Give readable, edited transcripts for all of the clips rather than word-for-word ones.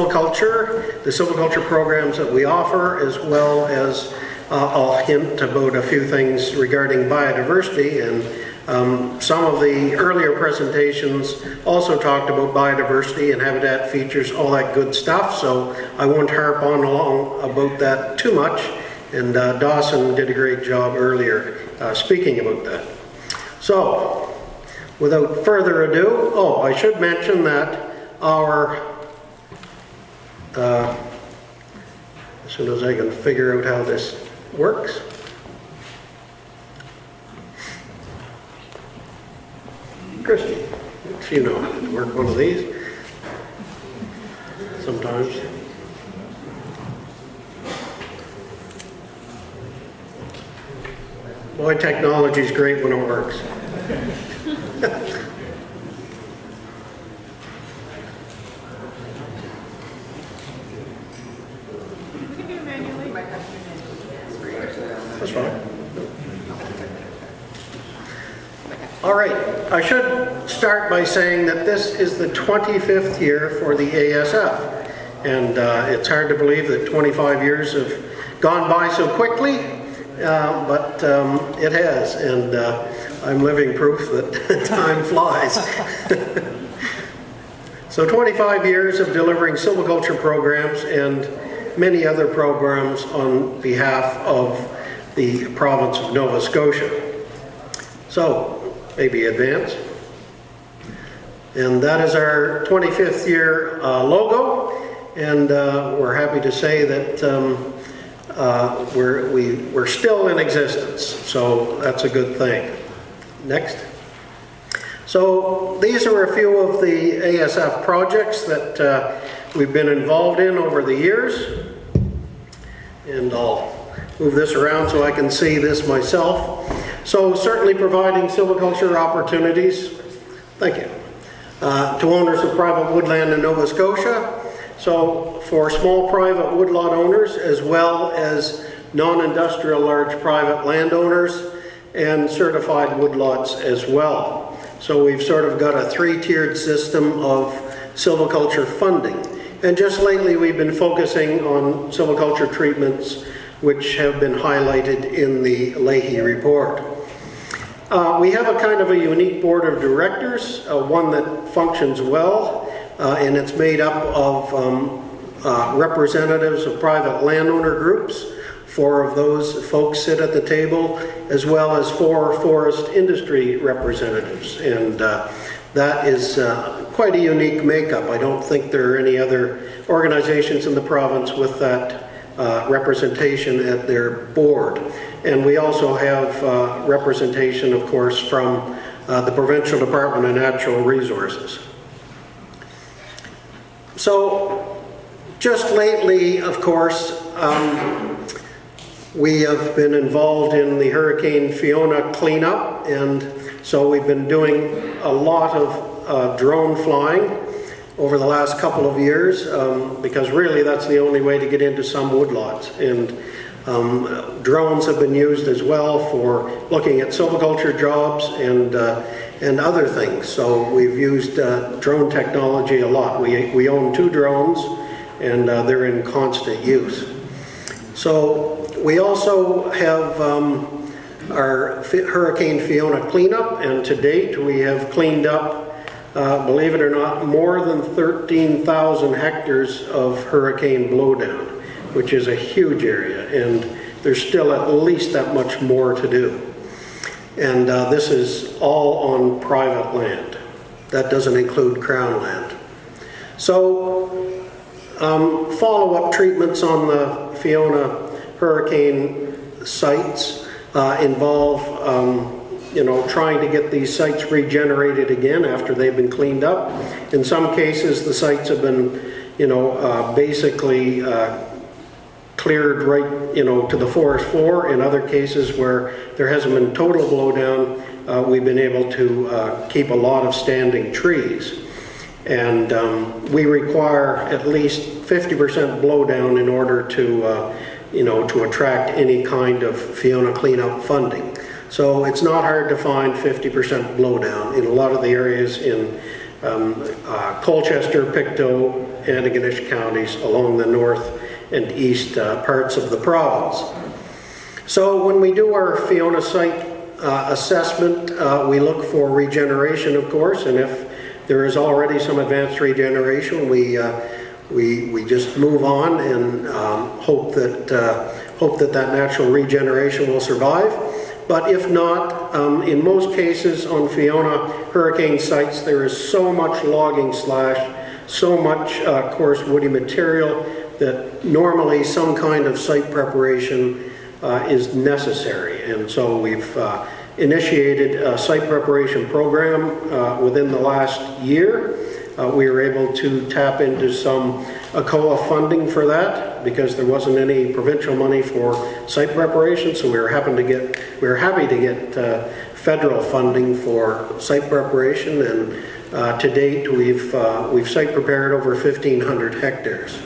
silviculture, the silviculture programs that we offer, as well as I'll hint about a few things regarding biodiversity. And some of the earlier presentations also talked about biodiversity and habitat features, all that good stuff, so I won't harp on along about that too much. And Dawson did a great job earlier speaking about that. So, without further ado, oh, I should mention that our, as soon as I can figure out how this works. Christy, you know how to work one of these sometimes. Boy, technology is great when it works. That's fine. All right, I should start by saying that this is the 25th year for the ASF. And it's hard to believe that 25 years have gone by so quickly, but it has. And I'm living proof that time flies. So 25 years of delivering silviculture programs and many other programs on behalf of the province of Nova Scotia. So, maybe advance. And that is our 25th year logo, and we're happy to say that we're still in existence, so that's a good thing. Next. So these are a few of the ASF projects that we've been involved in over the years, and I'll move this around so I can see this myself. So certainly providing silviculture opportunities, thank you, to owners of private woodland in Nova Scotia. So for small private woodlot owners, as well as non-industrial large private landowners and certified woodlots as well. So we've sort of got a three-tiered system of silviculture funding. And just lately we've been focusing on silviculture treatments which have been highlighted in the Leahy report. We have a kind of a unique board of directors, one that functions well, and it's made up of representatives of private landowner groups. 4 of those folks sit at the table, as well as 4 forest industry representatives. And that is quite a unique makeup. I don't think there are any other organizations in the province with that representation at their board. And we also have representation, of course, from the Provincial Department of Natural Resources. So, just lately, of course, we have been involved in the Hurricane Fiona cleanup, and so we've been doing a lot of drone flying over the last couple of years, because really that's the only way to get into some woodlots. And drones have been used as well for looking at silviculture jobs and other things. So we've used drone technology a lot. We own 2 drones, and they're in constant use. So we also have our Hurricane Fiona cleanup, and to date we have cleaned up, believe it or not, more than 13,000 hectares of hurricane blowdown, which is a huge area, and there's still at least that much more to do. And this is all on private land. That doesn't include Crown land. So follow-up treatments on the Fiona hurricane sites involve trying to get these sites regenerated again after they've been cleaned up. In some cases, the sites have been, basically cleared right, to the forest floor. In other cases where there hasn't been total blowdown, we've been able to keep a lot of standing trees. And we require at least 50% blowdown in order to, to attract any kind of Fiona cleanup funding. So it's not hard to find 50% blowdown in a lot of the areas in Colchester, Pictou, Antigonish counties along the north and east parts of the province. So when we do our Fiona site assessment, we look for regeneration, of course, and if there is already some advanced regeneration, we just move on and hope that that natural regeneration will survive. But if not, in most cases on Fiona hurricane sites, there is so much logging slash, so much coarse woody material that normally some kind of site preparation is necessary. And so we've initiated a site preparation program within the last year. We were able to tap into some ACOA funding for that because there wasn't any provincial money for site preparation, so we were happy to get federal funding for site preparation, and to date we've site prepared over 1,500 hectares.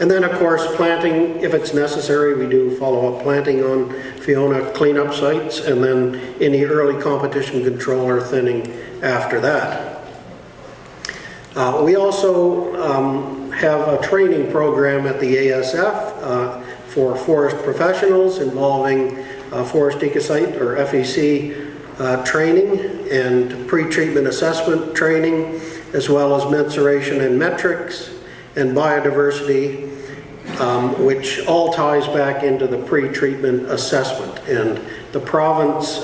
And then, of course, planting, if it's necessary, we do follow-up planting on Fiona cleanup sites, and then any early competition control or thinning after that. We also have a training program at the ASF for forest professionals involving forest ecosite, or FEC, training and pre-treatment assessment training, as well as mensuration and metrics and biodiversity, which all ties back into the pre-treatment assessment. And the province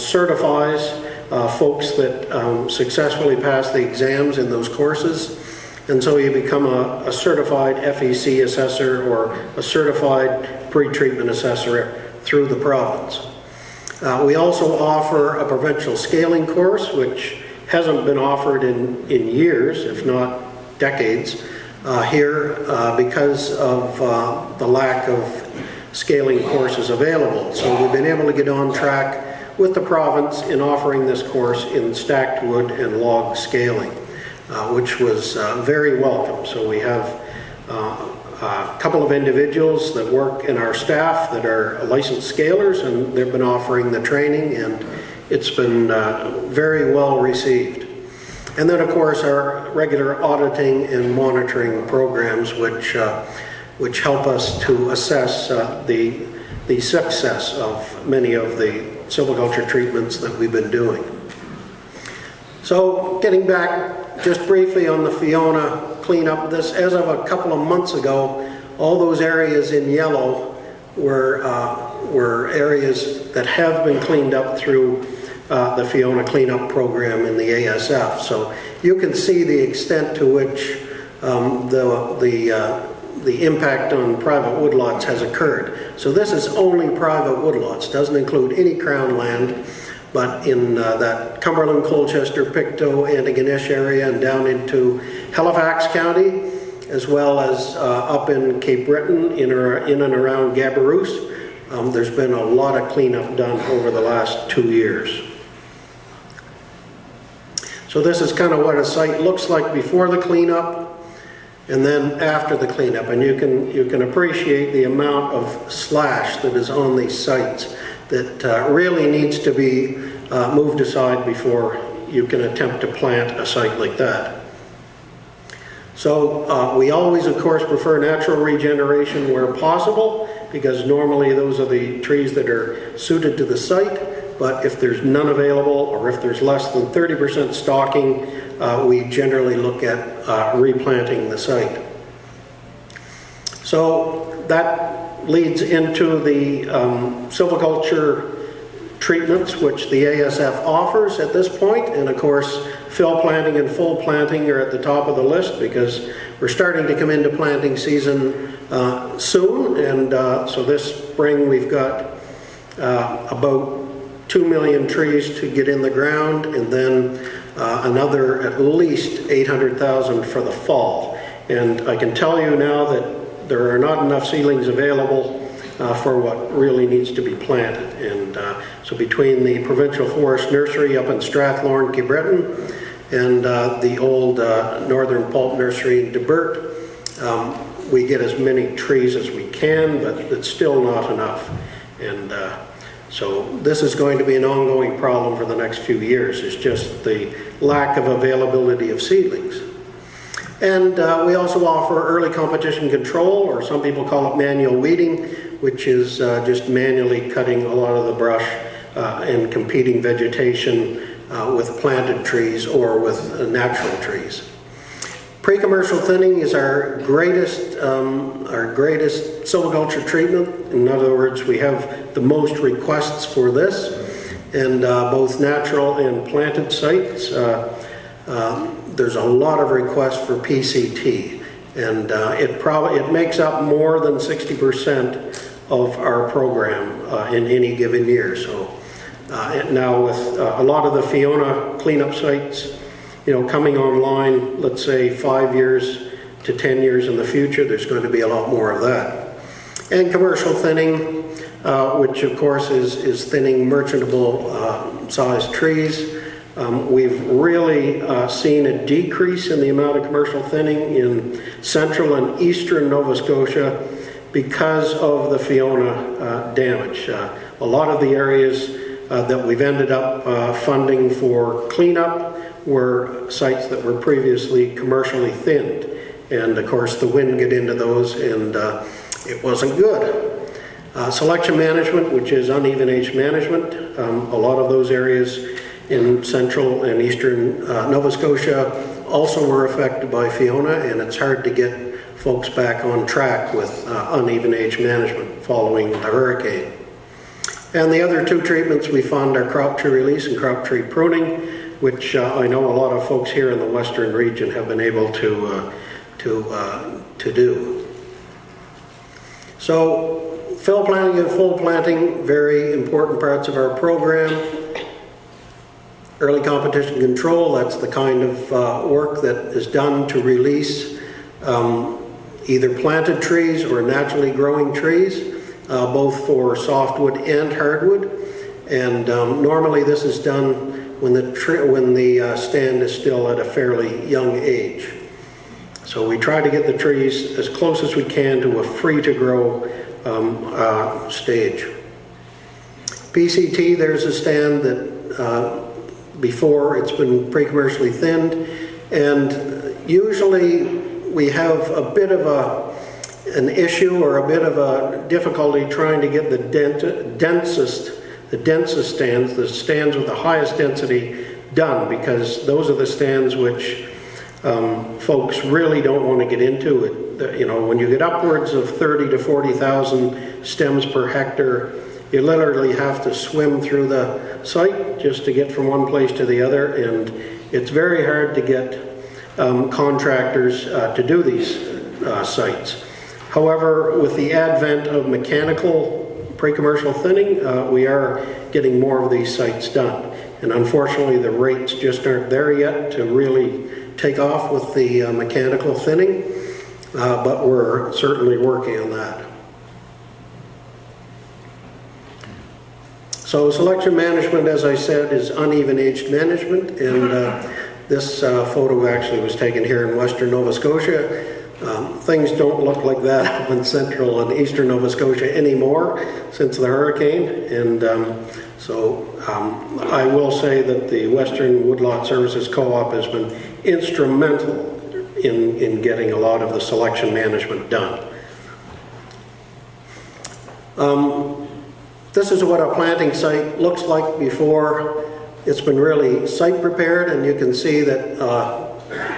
certifies folks that successfully pass the exams in those courses, and so you become a certified FEC assessor or a certified pre-treatment assessor through the province. We also offer a provincial scaling course, which hasn't been offered in years, if not decades, here because of the lack of scaling courses available. So we've been able to get on track with the province in offering this course in stacked wood and log scaling, which was very welcome. So we have a couple of individuals that work in our staff that are licensed scalers, and they've been offering the training, and it's been very well received. And then, of course, our regular auditing and monitoring programs, which help us to assess the success of many of the silviculture treatments that we've been doing. So, getting back just briefly on the Fiona cleanup, this, as of a couple of months ago, all those areas in yellow were areas that have been cleaned up through the Fiona cleanup program in the ASF. So you can see the extent to which the impact on private woodlots has occurred. So this is only private woodlots, doesn't include any crown land, but in that Cumberland, Colchester, Pictou, Antigonish area and down into Halifax County, as well as up in Cape Breton, in and around Gabaroos. There's been a lot of cleanup done over the last 2 years. So this is kind of what a site looks like before the cleanup and then after the cleanup, and you can appreciate the amount of slash that is on these sites that really needs to be moved aside before you can attempt to plant a site like that. So we always, of course, prefer natural regeneration where possible, because normally those are the trees that are suited to the site. But if there's none available, or if there's less than 30% stocking, we generally look at replanting the site. So that leads into the silviculture treatments which the ASF offers at this point. And of course, fill planting and full planting are at the top of the list, because we're starting to come into planting season soon. And so this spring we've got about 2 million trees to get in the ground, and then another at least 800,000 for the fall. And I can tell you now that there are not enough seedlings available for what really needs to be planted. And so between the Provincial Forest Nursery up in Strathmore, Cape Breton, and the old Northern Pulp Nursery in Debert, we get as many trees as we can, but it's still not enough. And so this is going to be an ongoing problem for the next few years. It's just the lack of availability of seedlings. And we also offer early competition control, or some people call it manual weeding, which is just manually cutting a lot of the brush and competing vegetation with planted trees or with natural trees. Pre-commercial thinning is our greatest silviculture treatment. In other words, we have the most requests for this, and both natural and planted sites. There's a lot of requests for PCT, and it makes up more than 60% of our program in any given year. So now with a lot of the Fiona cleanup sites, coming online, let's say 5 years to 10 years in the future, there's going to be a lot more of that. And commercial thinning, which of course is thinning merchantable sized trees. We've really seen a decrease in the amount of commercial thinning in central and eastern Nova Scotia because of the Fiona damage. A lot of the areas that we've ended up funding for cleanup were sites that were previously commercially thinned. And of course the wind got into those, and it wasn't good. Selection management, which is uneven age management, a lot of those areas in central and eastern Nova Scotia also were affected by Fiona, and it's hard to get folks back on track with uneven age management following the hurricane. And the other two treatments we fund are crop tree release and crop tree pruning, which I know a lot of folks here in the western region have been able to do. So fill planting and full planting, very important parts of our program. Early competition control, that's the kind of work that is done to release either planted trees or naturally growing trees, both for softwood and hardwood. And normally this is done when the stand is still at a fairly young age. So we try to get the trees as close as we can to a free to grow stage. PCT, there's a stand that before it's been pre-commercially thinned, and usually we have a bit of an issue or a bit of a difficulty trying to get the densest stands, the stands with the highest density done, because those are the stands which folks really don't want to get into. When you get upwards of 30 to 40,000 stems per hectare, you literally have to swim through the site just to get from one place to the other, and it's very hard to get contractors to do these sites. However, with the advent of mechanical pre-commercial thinning, we are getting more of these sites done. And unfortunately, the rates just aren't there yet to really take off with the mechanical thinning, but we're certainly working on that. So selection management, as I said, is uneven aged management, and this photo actually was taken here in western Nova Scotia. Things don't look like that up in central and eastern Nova Scotia anymore since the hurricane, and I will say that the Western Woodlot Services Co-op has been instrumental in getting a lot of the selection management done. This is what a planting site looks like before it's been really site prepared, and you can see that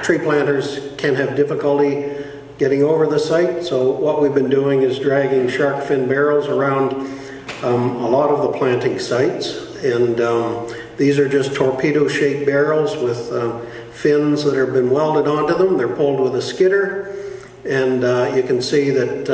tree planters can have difficulty getting over the site. So what we've been doing is dragging shark fin barrels around a lot of the planting sites, and these are just torpedo-shaped barrels with fins that have been welded onto them. They're pulled with a skidder, and you can see that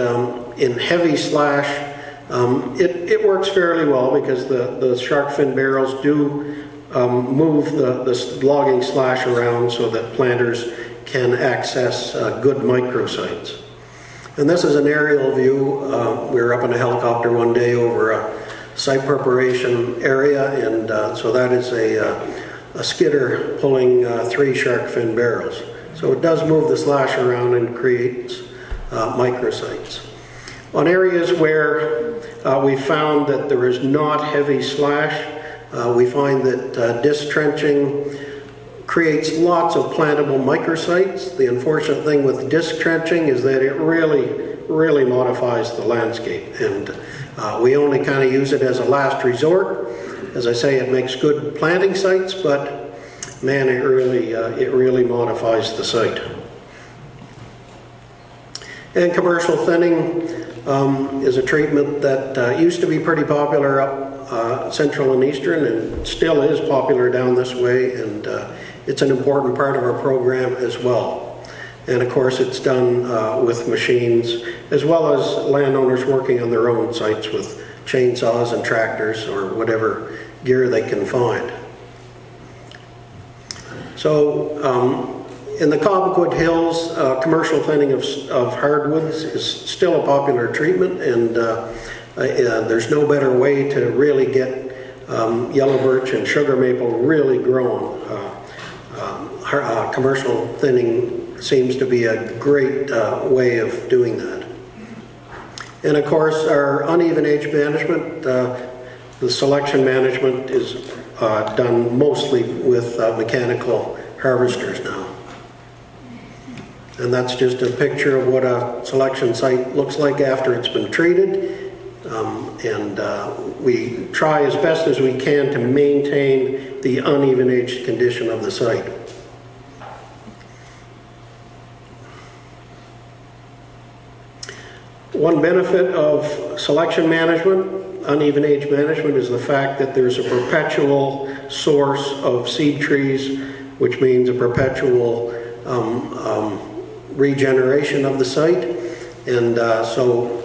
in heavy slash, it works fairly well because the shark fin barrels do move the logging slash around so that planters can access good microsites. And this is an aerial view. We were up in a helicopter one day over a site preparation area, and so that is a skidder pulling 3 shark fin barrels. So it does move the slash around and creates microsites. On areas where we found that there is not heavy slash, we find that disc trenching creates lots of plantable microsites. The unfortunate thing with disc trenching is that it really modifies the landscape, and we only kind of use it as a last resort. As I say, it makes good planting sites, but man, it really modifies the site. And commercial thinning is a treatment that used to be pretty popular up central and eastern, and still is popular down this way, and it's an important part of our program as well. And of course it's done with machines, as well as landowners working on their own sites with chainsaws and tractors or whatever gear they can find. So in the Cobequid Hills, commercial thinning of hardwoods is still a popular treatment, and there's no better way to really get yellow birch and sugar maple really growing. Commercial thinning seems to be a great way of doing that. And of course, our uneven age management, the selection management is done mostly with mechanical harvesters now. And that's just a picture of what a selection site looks like after it's been treated. We try as best as we can to maintain the uneven age condition of the site. One benefit of selection management, uneven age management, is the fact that there's a perpetual source of seed trees, which means a perpetual regeneration of the site. And so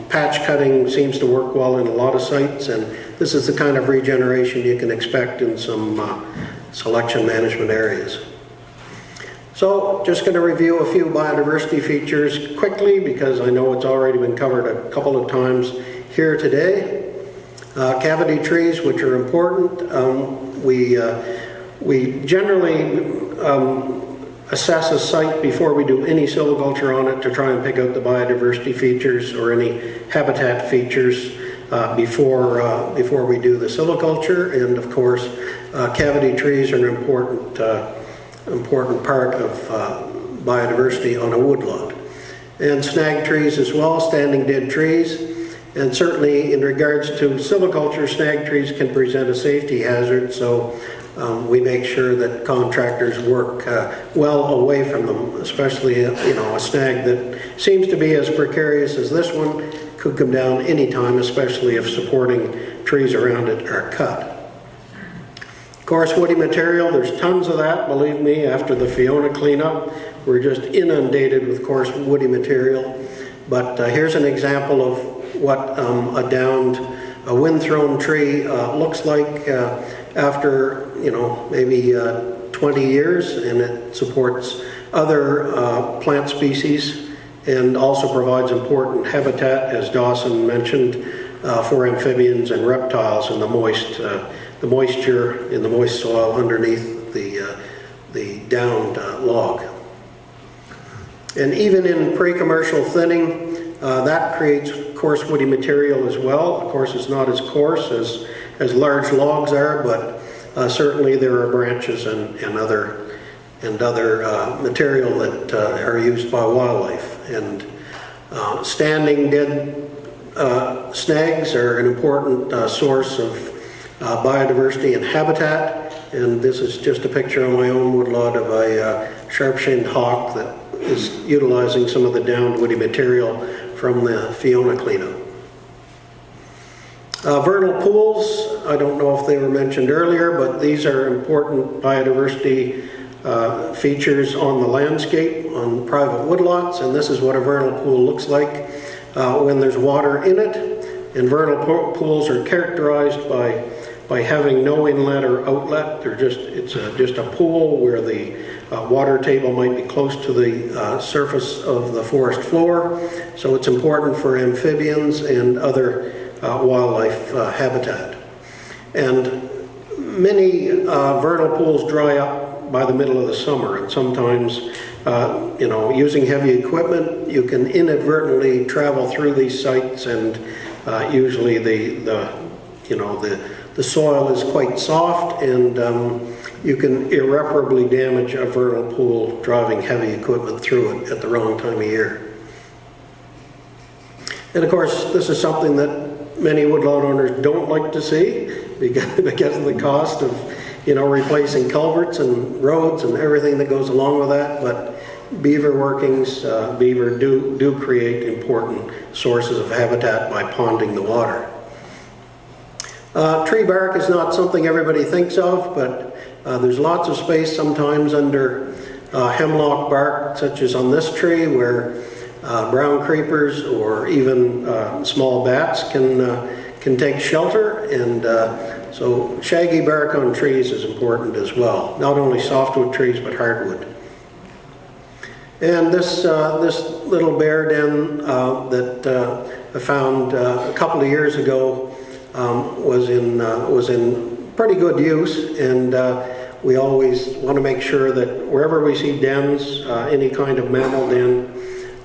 patch cutting seems to work well in a lot of sites, and this is the kind of regeneration you can expect in some selection management areas. So just going to review a few biodiversity features quickly, because I know it's already been covered a couple of times here today. Cavity trees, which are important. We generally assess a site before we do any silviculture on it to try and pick out the biodiversity features or any habitat features before we do the silviculture. And of course, cavity trees are an important part of biodiversity on a woodlot. And snag trees as well, standing dead trees. And certainly in regards to silviculture, snag trees can present a safety hazard, so we make sure that contractors work well away from them, especially a snag that seems to be as precarious as this one could come down anytime, especially if supporting trees around it are cut. Of course, woody material, there's tons of that, believe me. After the Fiona cleanup, we're just inundated with coarse woody material. But here's an example of what a downed, wind-thrown tree looks like after, maybe 20 years, and it supports other plant species and also provides important habitat, as Dawson mentioned, for amphibians and reptiles in the moisture in the moist soil underneath the downed log. And even in pre-commercial thinning, that creates coarse woody material as well. Of course, it's not as coarse as large logs are, but certainly there are branches and other material that are used by wildlife. And standing dead snags are an important source of biodiversity and habitat. And this is just a picture on my own woodlot of a sharp-shinned hawk that is utilizing some of the downed woody material from the Fiona cleanup. Vernal pools, I don't know if they were mentioned earlier, but these are important biodiversity features on the landscape, on private woodlots, and this is what a vernal pool looks like when there's water in it. And vernal pools are characterized by having no inlet or outlet. It's just a pool where the water table might be close to the surface of the forest floor, so it's important for amphibians and other wildlife habitat. And many vernal pools dry up by the middle of the summer, and sometimes using heavy equipment you can inadvertently travel through these sites, and usually the soil is quite soft, and you can irreparably damage a vernal pool driving heavy equipment through it at the wrong time of year. And of course, this is something that many woodlot owners don't like to see because of the cost of, you know, replacing culverts and roads and everything that goes along with that. But beaver workings, beaver do create important sources of habitat by ponding the water. Tree bark is not something everybody thinks of, but there's lots of space sometimes under hemlock bark, such as on this tree, where brown creepers or even small bats can take shelter, and so shaggy bark on trees is important as well. Not only softwood trees, but hardwood. And this little bear den that I found a couple of years ago was in pretty good use, and we always want to make sure that wherever we see dens, any kind of mammal den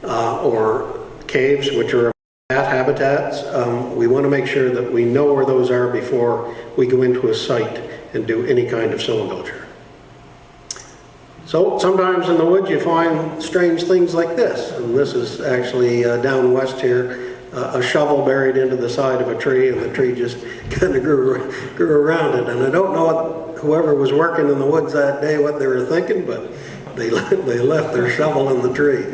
or caves, which are bat habitats, we want to make sure that we know where those are before we go into a site and do any kind of silviculture. So sometimes in the woods you find strange things like this, and this is actually down west here, a shovel buried into the side of a tree, and the tree just kind of grew around it. And I don't know what whoever was working in the woods that day, what they were thinking, but they left their shovel in the tree,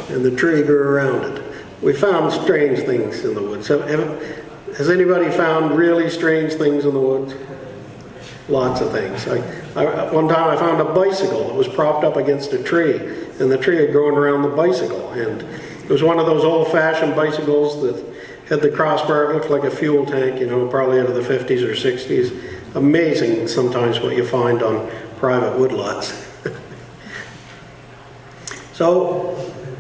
and the tree grew around it. We found strange things in the woods. Has anybody found really strange things in the woods? Lots of things. One time I found a bicycle that was propped up against a tree, and the tree had grown around the bicycle, and it was one of those old-fashioned bicycles that had the crossbar. It looked like a fuel tank, you know, probably out of the 50s or 60s. Amazing sometimes what you find on private woodlots. So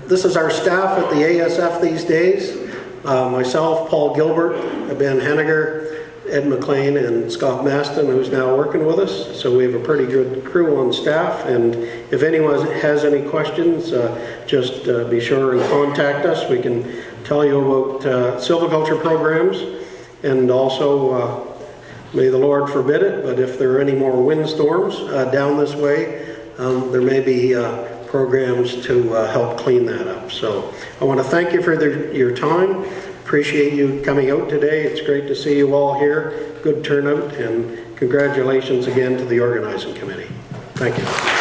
this is our staff at the ASF these days. Myself, Paul Gilbert, Ben Henniger, Ed McLean, and Scott Maston, who's now working with us. So we have a pretty good crew on staff, and if anyone has any questions, just be sure and contact us. We can tell you about silviculture programs, and also, may the Lord forbid it, but if there are any more windstorms down this way, there may be programs to help clean that up. So I want to thank you for your time. Appreciate you coming out today. It's great to see you all here. Good turnout, and congratulations again to the organizing committee. Thank you.